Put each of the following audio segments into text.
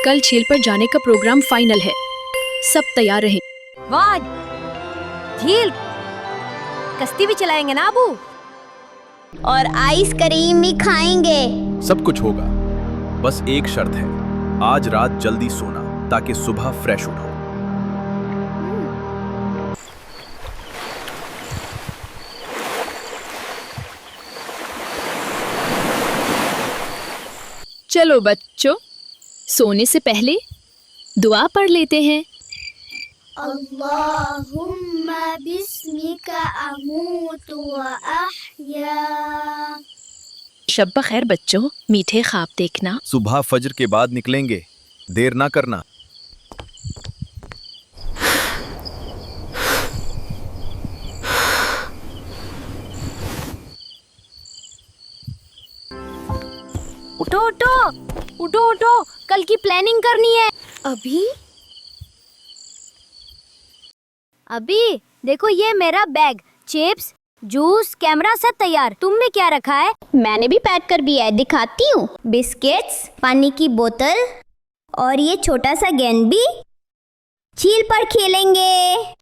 कल झील पर जाने का प्रोग्राम फाइनल है, सब तैयार रहें। वाह, झील कश्ती भी चलाएंगे ना अबू? और आइस क्रीम भी खाएंगे। सब कुछ होगा, बस एक शर्त है, आज रात जल्दी सोना ताकि सुबह फ्रेश उठो। चलो बच्चों, सोने से पहले दुआ पढ़ लेते हैं। अल्लाहुम्मा बिस्मिका अमूतु व अहया। शब बखैर बच्चों, मीठे ख्वाब देखना। सुबह फजर के बाद निकलेंगे, देर ना करना। उठो उठो उठो उठो, कल की प्लानिंग करनी है। अभी देखो, ये मेरा बैग, चिप्स, जूस, कैमरा सब तैयार। तुमने क्या रखा है? मैंने भी पैक कर दिया है, दिखाती हूँ। बिस्किट्स, पानी की बोतल और ये छोटा सा गेंद भी। झील पर खेलेंगे।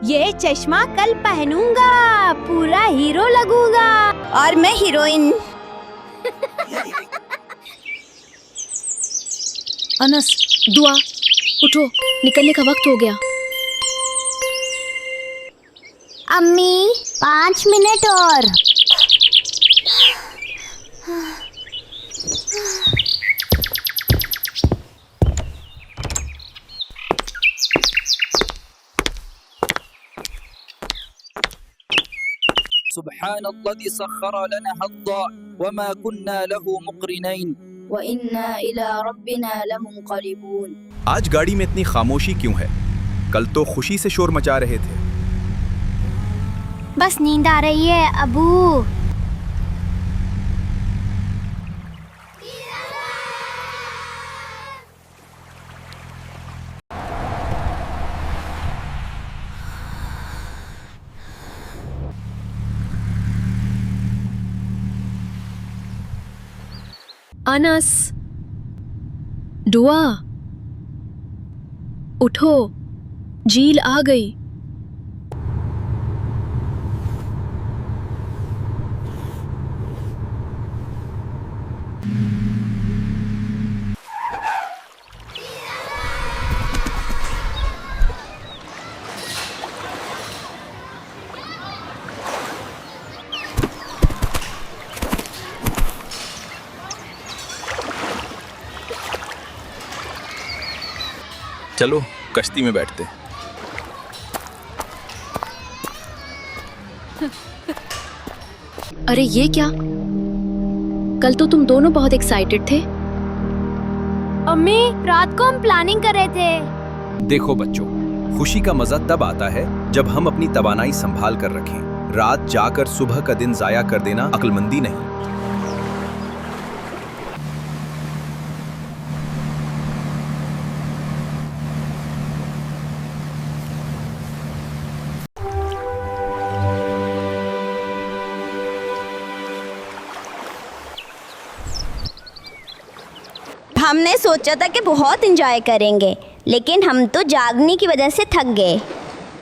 ये चश्मा कल पहनूंगा, पूरा हीरो लगूंगा। और मैं हीरोइन। अनस, दुआ, उठो, निकलने का वक्त हो गया। अम्मी 5 मिनट और। सुब्हानल्लज़ी सख्खर लना हद्दा वमा कुन्ना लहु मुक़रिनीन व इन्ना इला रब्बिना लमुनक़लिबून। आज गाड़ी में इतनी खामोशी क्यों है? कल तो खुशी से शोर मचा रहे थे। बस नींद आ रही है अबू। अनस, दुआ, उठो, झील आ गई। चलो कश्ती में बैठते। अरे ये क्या? कल तो तुम दोनों बहुत एक्साइटेड थे। अम्मी, रात को हम प्लानिंग कर रहे थे। देखो बच्चों, खुशी का मजा तब आता है जब हम अपनी तवानाई संभाल कर रखें। रात जाकर सुबह का दिन जाया कर देना अक्लमंदी नहीं। हमने सोचा था कि बहुत एंजॉय करेंगे, लेकिन हम तो जागने की वजह से थक गए।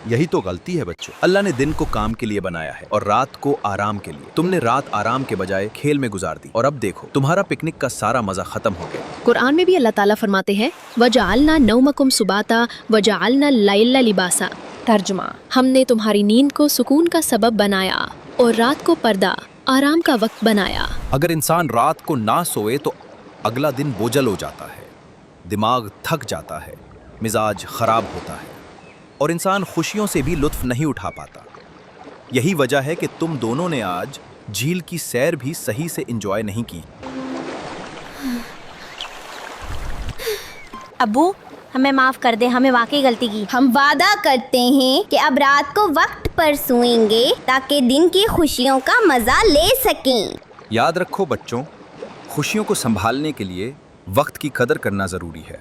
यही तो गलती है बच्चों। अल्लाह ने दिन को काम के लिए बनाया है और रात को आराम के लिए। तुमने रात आराम के बजाय खेल में गुजार दी और अब देखो तुम्हारा पिकनिक का सारा मजा खत्म हो गया। कुरान में भी अल्लाह ताला फरमाते हैं, वजअलना नौमकुम सुबाता वजअलना लैला लिबासा। तर्जुमा, हमने तुम्हारी नींद को सुकून का सबब बनाया और रात को पर्दा, आराम का वक्त बनाया। अगर इंसान रात को ना सोए तो अगला दिन बोझल हो जाता है, दिमाग थक जाता है, मिजाज खराब होता है और इंसान खुशियों से भी लुत्फ नहीं उठा पाता। यही वजह है कि तुम दोनों ने आज झील की सैर भी सही से एंजॉय नहीं की। अब्बू, हमें माफ कर दे, हमें वाकई गलती की। हम वादा करते हैं कि अब रात को वक्त पर सोएंगे ताकि दिन की खुशियों का मजा ले सकें। याद रखो बच्चों, खुशियों को संभालने के लिए वक्त की कदर करना ज़रूरी है।